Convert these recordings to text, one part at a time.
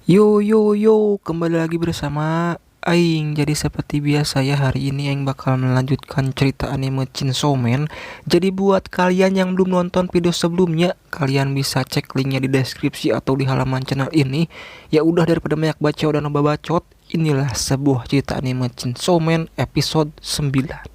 Yo yo yo, kembali lagi bersama Aing. Jadi seperti biasa ya, hari ini Aing bakal melanjutkan cerita anime Chainsaw Man. Jadi buat kalian yang belum nonton video sebelumnya, kalian bisa cek linknya di deskripsi atau di halaman channel ini. Ya udah, daripada banyak baca dan nambah bacot, inilah sebuah cerita anime Chainsaw Man episode 9.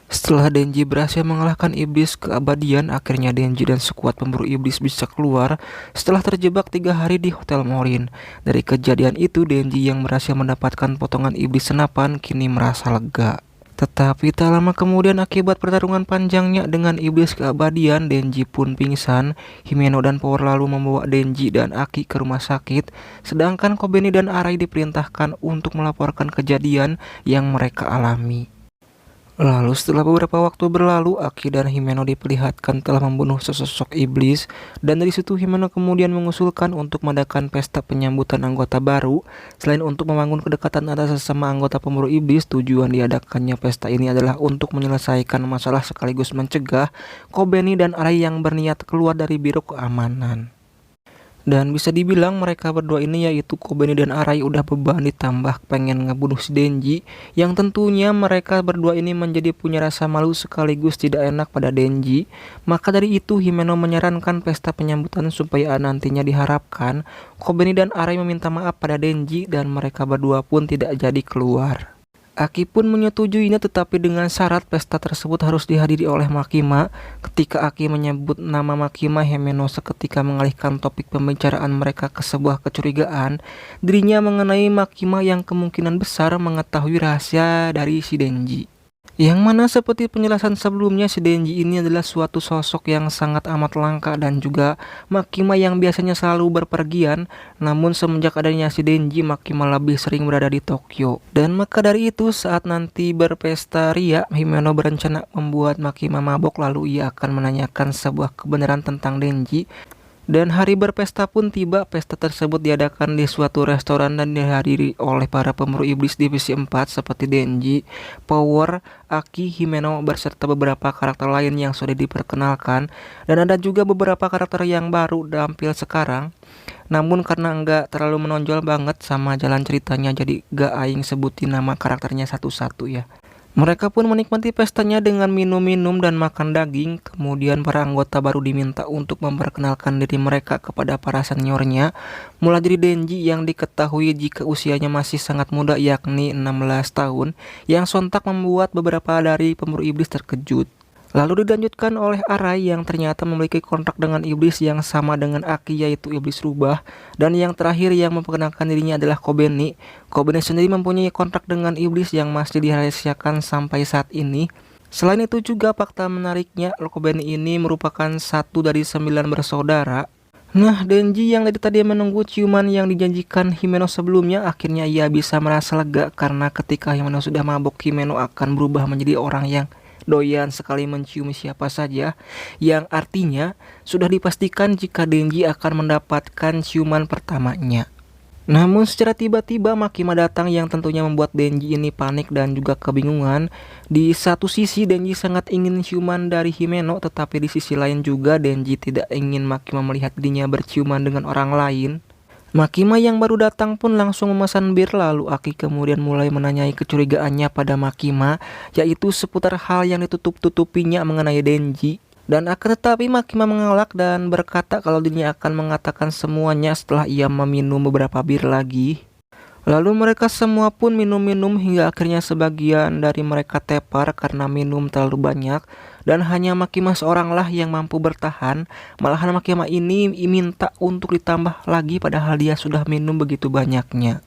Setelah Denji berhasil mengalahkan iblis keabadian, akhirnya Denji dan sekuat pemburu iblis bisa keluar setelah terjebak 3 hari di Hotel Morin. Dari kejadian itu, Denji yang berhasil mendapatkan potongan iblis senapan kini merasa lega. Tetapi tak lama kemudian, akibat pertarungan panjangnya dengan iblis keabadian, Denji pun pingsan. Himeno dan Power lalu membawa Denji dan Aki ke rumah sakit, sedangkan Kobeni dan Arai diperintahkan untuk melaporkan kejadian yang mereka alami. Lalu setelah beberapa waktu berlalu, Aki dan Himeno diperlihatkan telah membunuh sesosok iblis, dan dari situ Himeno kemudian mengusulkan untuk mengadakan pesta penyambutan anggota baru. Selain untuk membangun kedekatan antara sesama anggota pemburu iblis, tujuan diadakannya pesta ini adalah untuk menyelesaikan masalah sekaligus mencegah Kobeni dan Arai yang berniat keluar dari biro keamanan. Dan bisa dibilang mereka berdua ini, yaitu Kobeni dan Arai, udah beban ditambah pengen ngebunuh si Denji, yang tentunya mereka berdua ini menjadi punya rasa malu sekaligus tidak enak pada Denji. Maka dari itu Himeno menyarankan pesta penyambutan supaya nantinya diharapkan Kobeni dan Arai meminta maaf pada Denji dan mereka berdua pun tidak jadi keluar. Aki pun menyetujuinya, tetapi dengan syarat pesta tersebut harus dihadiri oleh Makima. Ketika Aki menyebut nama Makima, Himeno seketika mengalihkan topik pembicaraan mereka ke sebuah kecurigaan dirinya mengenai Makima yang kemungkinan besar mengetahui rahasia dari si Denji. Yang mana seperti penjelasan sebelumnya, si Denji ini adalah suatu sosok yang sangat amat langka dan juga Makima yang biasanya selalu berpergian. Namun semenjak adanya si Denji, Makima lebih sering berada di Tokyo. Dan maka dari itu, saat nanti berpesta ria, Himeno berencana membuat Makima mabok, lalu ia akan menanyakan sebuah kebenaran tentang Denji. Dan hari berpesta pun tiba. Pesta tersebut diadakan di suatu restoran dan dihadiri oleh para pemburu iblis divisi 4 seperti Denji, Power, Aki, Himeno, berserta beberapa karakter lain yang sudah diperkenalkan. Dan ada juga beberapa karakter yang baru tampil sekarang. Namun karena enggak terlalu menonjol banget sama jalan ceritanya, jadi gak aing sebutin nama karakternya satu-satu ya. Mereka pun menikmati pestanya dengan minum-minum dan makan daging. Kemudian para anggota baru diminta untuk memperkenalkan diri mereka kepada para seniornya. Mulai dari Denji yang diketahui jika usianya masih sangat muda, yakni 16 tahun, yang sontak membuat beberapa dari pemburu iblis terkejut. Lalu dilanjutkan oleh Arai yang ternyata memiliki kontrak dengan iblis yang sama dengan Aki, yaitu iblis rubah. Dan yang terakhir yang memperkenalkan dirinya adalah Kobeni. Kobeni sendiri mempunyai kontrak dengan iblis yang masih dirahasiakan sampai saat ini. Selain itu juga fakta menariknya, Kobeni ini merupakan satu dari 9 bersaudara. Nah, Denji yang dari tadi menunggu ciuman yang dijanjikan Himeno sebelumnya, akhirnya ia bisa merasa lega karena ketika Himeno sudah mabuk, Himeno akan berubah menjadi orang yang doyan sekali mencium siapa saja, yang artinya sudah dipastikan jika Denji akan mendapatkan ciuman pertamanya. Namun secara tiba-tiba Makima datang yang tentunya membuat Denji ini panik dan juga kebingungan. Di satu sisi Denji sangat ingin ciuman dari Himeno, tetapi di sisi lain juga Denji tidak ingin Makima melihat dirinya berciuman dengan orang lain. Makima yang baru datang pun langsung memesan bir, lalu Aki kemudian mulai menanyai kecurigaannya pada Makima, yaitu seputar hal yang ditutup-tutupinya mengenai Denji. Dan akan tetapi Makima mengelak dan berkata kalau dirinya akan mengatakan semuanya setelah ia meminum beberapa bir lagi. Lalu mereka semua pun minum-minum hingga akhirnya sebagian dari mereka tepar karena minum terlalu banyak. Dan hanya Makima seoranglah yang mampu bertahan. Malahan Makima ini minta untuk ditambah lagi padahal dia sudah minum begitu banyaknya.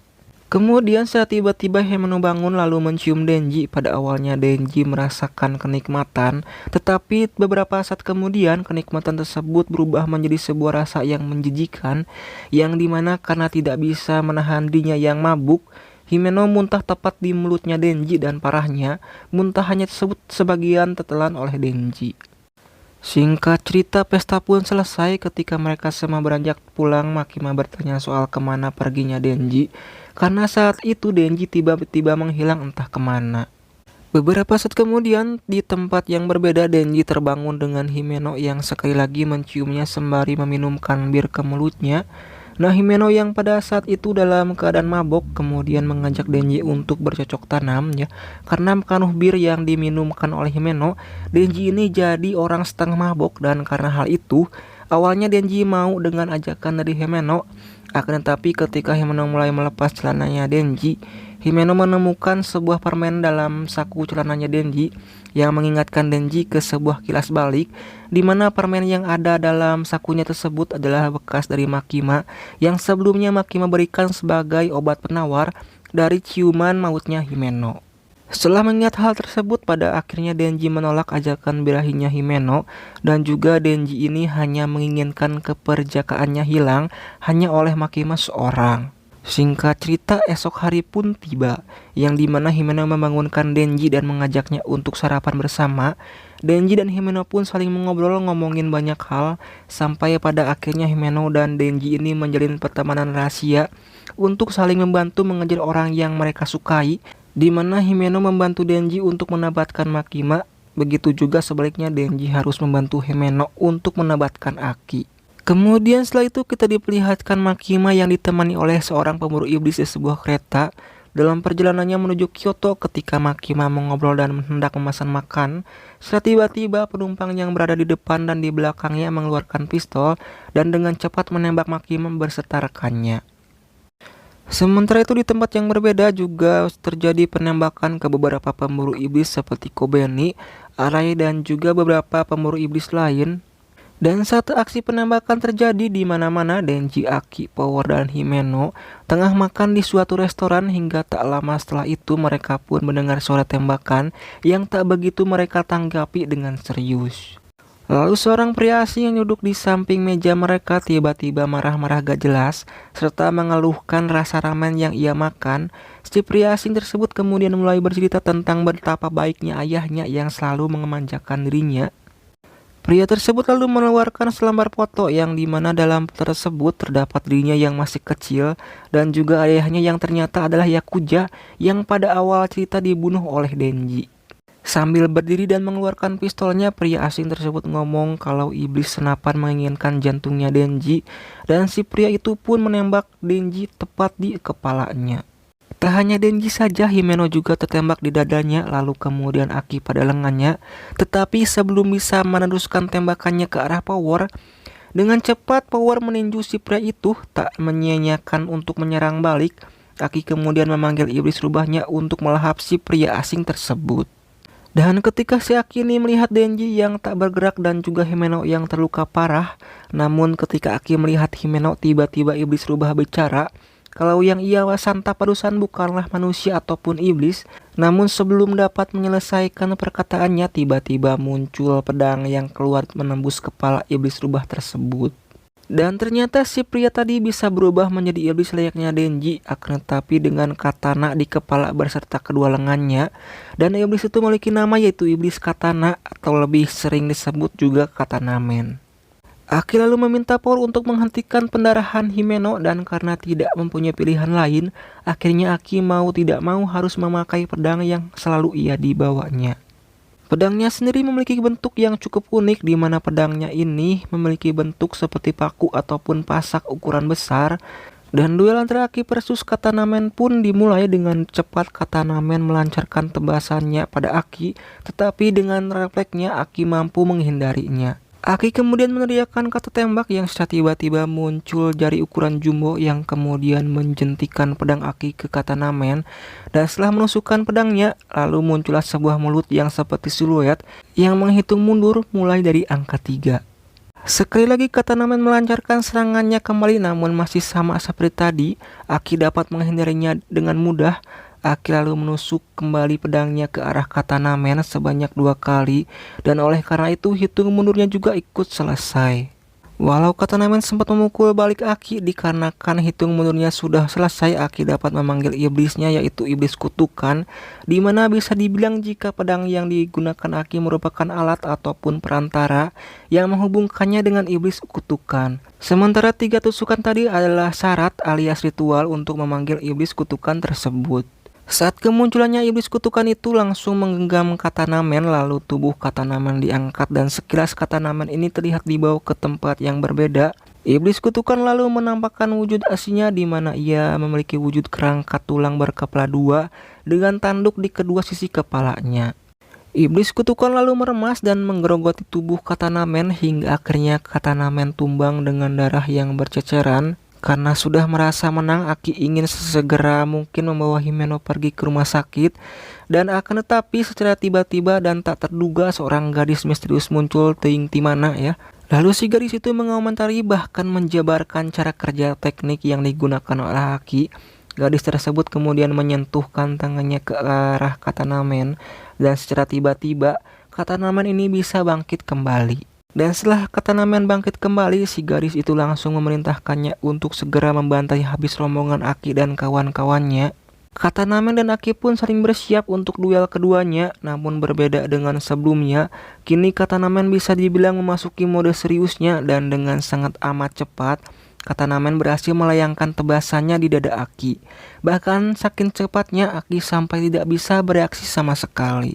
Kemudian saat tiba-tiba Himeno bangun lalu mencium Denji. Pada awalnya Denji merasakan kenikmatan, tetapi beberapa saat kemudian kenikmatan tersebut berubah menjadi sebuah rasa yang menjijikan, yang dimana karena tidak bisa menahan dirinya yang mabuk, Himeno muntah tepat di mulutnya Denji, dan parahnya muntahannya tersebut sebagian tertelan oleh Denji. Singkat cerita, pesta pun selesai. Ketika mereka semua beranjak pulang, Makima bertanya soal kemana perginya Denji, karena saat itu Denji tiba-tiba menghilang entah kemana. Beberapa saat kemudian, di tempat yang berbeda, Denji terbangun dengan Himeno yang sekali lagi menciumnya sembari meminumkan bir ke mulutnya. Nah, Himeno yang pada saat itu dalam keadaan mabok kemudian mengajak Denji untuk bercocok tanam ya. Karena pengaruh bir yang diminumkan oleh Himeno, Denji ini jadi orang setengah mabok dan karena hal itu, awalnya Denji mau dengan ajakan dari Himeno. Akan tetapi ketika Himeno mulai melepas celananya Denji, Himeno menemukan sebuah permen dalam saku celananya Denji yang mengingatkan Denji ke sebuah kilas balik di mana permen yang ada dalam sakunya tersebut adalah bekas dari Makima yang sebelumnya Makima berikan sebagai obat penawar dari ciuman mautnya Himeno. Setelah mengingat hal tersebut, pada akhirnya Denji menolak ajakan birahinya Himeno dan juga Denji ini hanya menginginkan keperjakaannya hilang hanya oleh Makima seorang. Singkat cerita, esok hari pun tiba, yang dimana Himeno membangunkan Denji dan mengajaknya untuk sarapan bersama. Denji dan Himeno pun saling mengobrol ngomongin banyak hal, sampai pada akhirnya Himeno dan Denji ini menjalin pertemanan rahasia untuk saling membantu mengejar orang yang mereka sukai, di mana Himeno membantu Denji untuk menabatkan Makima, begitu juga sebaliknya Denji harus membantu Himeno untuk menabatkan Aki. Kemudian setelah itu kita diperlihatkan Makima yang ditemani oleh seorang pemburu iblis di sebuah kereta. Dalam perjalanannya menuju Kyoto, ketika Makima mengobrol dan hendak memesan makan, setelah tiba-tiba penumpang yang berada di depan dan di belakangnya mengeluarkan pistol dan dengan cepat menembak Makima berserta rekannya. Sementara itu di tempat yang berbeda juga terjadi penembakan ke beberapa pemburu iblis seperti Kobeni, Arai dan juga beberapa pemburu iblis lain. Dan saat aksi penembakan terjadi di mana-mana, Denji, Aki, Power, dan Himeno tengah makan di suatu restoran hingga tak lama setelah itu mereka pun mendengar suara tembakan yang tak begitu mereka tanggapi dengan serius. Lalu seorang pria asing yang duduk di samping meja mereka tiba-tiba marah-marah gak jelas serta mengeluhkan rasa ramen yang ia makan. Si pria asing tersebut kemudian mulai bercerita tentang betapa baiknya ayahnya yang selalu mengemanjakan dirinya. Pria tersebut lalu mengeluarkan selembar foto yang dimana dalam foto tersebut terdapat dirinya yang masih kecil dan juga ayahnya yang ternyata adalah Yakuza yang pada awal cerita dibunuh oleh Denji. Sambil berdiri dan mengeluarkan pistolnya, pria asing tersebut ngomong kalau iblis senapan menginginkan jantungnya Denji dan si pria itu pun menembak Denji tepat di kepalanya. Tak hanya Denji saja, Himeno juga tertembak di dadanya, lalu kemudian Aki pada lengannya. Tetapi sebelum bisa meneruskan tembakannya ke arah Power, dengan cepat Power meninju si pria itu, tak menyia-nyiakan untuk menyerang balik. Aki kemudian memanggil iblis rubahnya untuk melahap si pria asing tersebut. Dan ketika si Aki ini melihat Denji yang tak bergerak dan juga Himeno yang terluka parah, namun ketika Aki melihat Himeno, tiba-tiba iblis rubah bicara kalau yang ia santap barusan bukanlah manusia ataupun iblis. Namun sebelum dapat menyelesaikan perkataannya, tiba-tiba muncul pedang yang keluar menembus kepala iblis rubah tersebut. Dan ternyata si pria tadi bisa berubah menjadi iblis layaknya Denji, akan tetapi dengan katana di kepala berserta kedua lengannya. Dan iblis itu memiliki nama yaitu iblis katana atau lebih sering disebut juga katana man. Aki lalu meminta Power untuk menghentikan pendarahan Himeno dan karena tidak mempunyai pilihan lain, akhirnya Aki mau tidak mau harus memakai pedang yang selalu ia dibawanya. Pedangnya sendiri memiliki bentuk yang cukup unik, di mana pedangnya ini memiliki bentuk seperti paku ataupun pasak ukuran besar. Dan duel antara Aki versus Katana Man pun dimulai dengan cepat. Katana Man melancarkan tebasannya pada Aki, tetapi dengan refleksnya Aki mampu menghindarinya. Aki kemudian meneriakkan kata tembak yang secara tiba-tiba muncul jari ukuran jumbo yang kemudian menjentikan pedang Aki ke Katana Man. Dan setelah menusukkan pedangnya, lalu muncullah sebuah mulut yang seperti siluet yang menghitung mundur mulai dari angka 3. Sekali lagi Katana Man melancarkan serangannya kembali, namun masih sama seperti tadi. Aki dapat menghindarinya dengan mudah. Aki lalu menusuk kembali pedangnya ke arah Katana Man sebanyak 2 kali, dan oleh karena itu hitung mundurnya juga ikut selesai. Walau Katana Man sempat memukul balik Aki, dikarenakan hitung mundurnya sudah selesai, Aki dapat memanggil iblisnya yaitu iblis kutukan, dimana bisa dibilang jika pedang yang digunakan Aki merupakan alat ataupun perantara yang menghubungkannya dengan iblis kutukan. Sementara 3 tusukan tadi adalah syarat alias ritual untuk memanggil iblis kutukan tersebut. Saat kemunculannya iblis kutukan itu langsung menggenggam Katanamen, lalu tubuh Katanamen diangkat dan sekilas Katanamen ini terlihat dibawa ke tempat yang berbeda. Iblis kutukan lalu menampakkan wujud aslinya di mana ia memiliki wujud kerangka tulang berkepala dua dengan tanduk di kedua sisi kepalanya. Iblis kutukan lalu meremas dan menggerogoti tubuh Katanamen hingga akhirnya Katanamen tumbang dengan darah yang berceceran. Karena sudah merasa menang, Aki ingin sesegera mungkin membawa Himeno pergi ke rumah sakit. Dan akan tetapi secara tiba-tiba dan tak terduga seorang gadis misterius muncul teuing ti mana ya. Lalu si gadis itu mengomentari bahkan menjabarkan cara kerja teknik yang digunakan oleh Aki. Gadis tersebut kemudian menyentuhkan tangannya ke arah Katanamen dan secara tiba-tiba Katanamen ini bisa bangkit kembali. Dan setelah Katanamen bangkit kembali, si gadis itu langsung memerintahkannya untuk segera membantai habis rombongan Aki dan kawan-kawannya. Katanamen dan Aki pun saling bersiap untuk duel keduanya, namun berbeda dengan sebelumnya. Kini Katanamen bisa dibilang memasuki mode seriusnya dan dengan sangat amat cepat Katanamen berhasil melayangkan tebasannya di dada Aki. Bahkan saking cepatnya Aki sampai tidak bisa bereaksi sama sekali.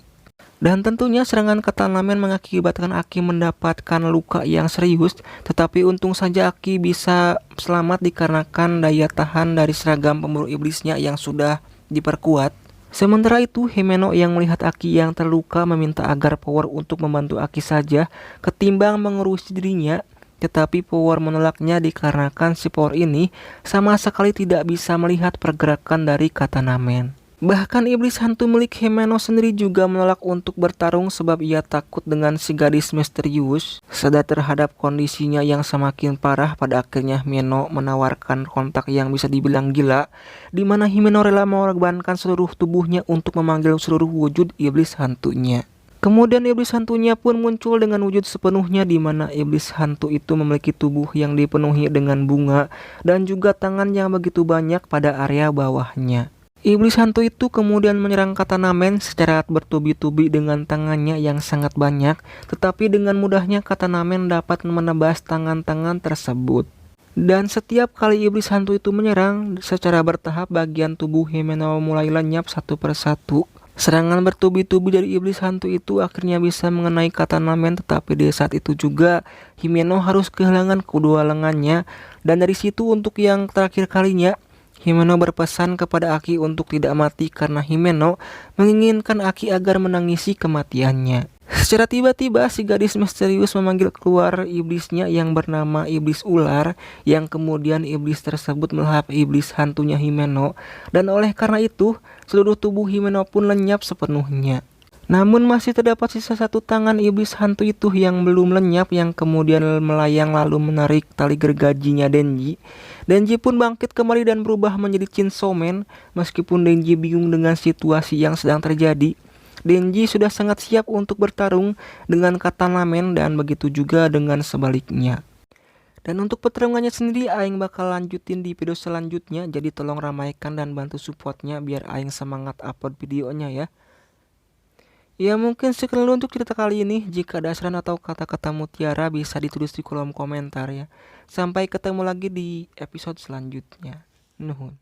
Dan tentunya serangan Katanamen mengakibatkan Aki mendapatkan luka yang serius, tetapi untung saja Aki bisa selamat dikarenakan daya tahan dari seragam pemburu iblisnya yang sudah diperkuat. Sementara itu, Himeno yang melihat Aki yang terluka meminta agar Power untuk membantu Aki saja ketimbang mengurusi dirinya. Tetapi Power menolaknya dikarenakan si Power ini sama sekali tidak bisa melihat pergerakan dari Katanamen. Bahkan iblis hantu milik Himeno sendiri juga menolak untuk bertarung sebab ia takut dengan si gadis misterius. Sadar terhadap kondisinya yang semakin parah, pada akhirnya Himeno menawarkan kontak yang bisa dibilang gila, di mana Himeno rela mengorbankan seluruh tubuhnya untuk memanggil seluruh wujud iblis hantunya. Kemudian iblis hantunya pun muncul dengan wujud sepenuhnya, di mana iblis hantu itu memiliki tubuh yang dipenuhi dengan bunga dan juga tangan yang begitu banyak pada area bawahnya. Iblis hantu itu kemudian menyerang Katanamen secara bertubi-tubi dengan tangannya yang sangat banyak, tetapi dengan mudahnya Katanamen dapat menebas tangan-tangan tersebut. Dan setiap kali iblis hantu itu menyerang, secara bertahap bagian tubuh Himeno mulai lenyap satu persatu. Serangan bertubi-tubi dari iblis hantu itu akhirnya bisa mengenai Katanamen, tetapi di saat itu juga Himeno harus kehilangan kedua lengannya. Dan dari situ untuk yang terakhir kalinya, Himeno berpesan kepada Aki untuk tidak mati karena Himeno menginginkan Aki agar menangisi kematiannya. Secara tiba-tiba si gadis misterius memanggil keluar iblisnya yang bernama iblis ular, yang kemudian iblis tersebut melahap iblis hantunya Himeno, dan oleh karena itu seluruh tubuh Himeno pun lenyap sepenuhnya. Namun masih terdapat sisa satu tangan iblis hantu itu yang belum lenyap, yang kemudian melayang lalu menarik tali gergajinya Denji. Denji pun bangkit kembali dan berubah menjadi Chainsaw Man. Meskipun Denji bingung dengan situasi yang sedang terjadi, Denji sudah sangat siap untuk bertarung dengan Katanamen dan begitu juga dengan sebaliknya. Dan untuk pertarungannya sendiri Aing bakal lanjutin di video selanjutnya, jadi tolong ramaikan dan bantu supportnya biar Aing semangat upload videonya ya. Ya mungkin sekian dulu untuk cerita kali ini. Jika ada saran atau kata-kata mutiara bisa ditulis di kolom komentar ya. Sampai ketemu lagi di episode selanjutnya. Nuhun.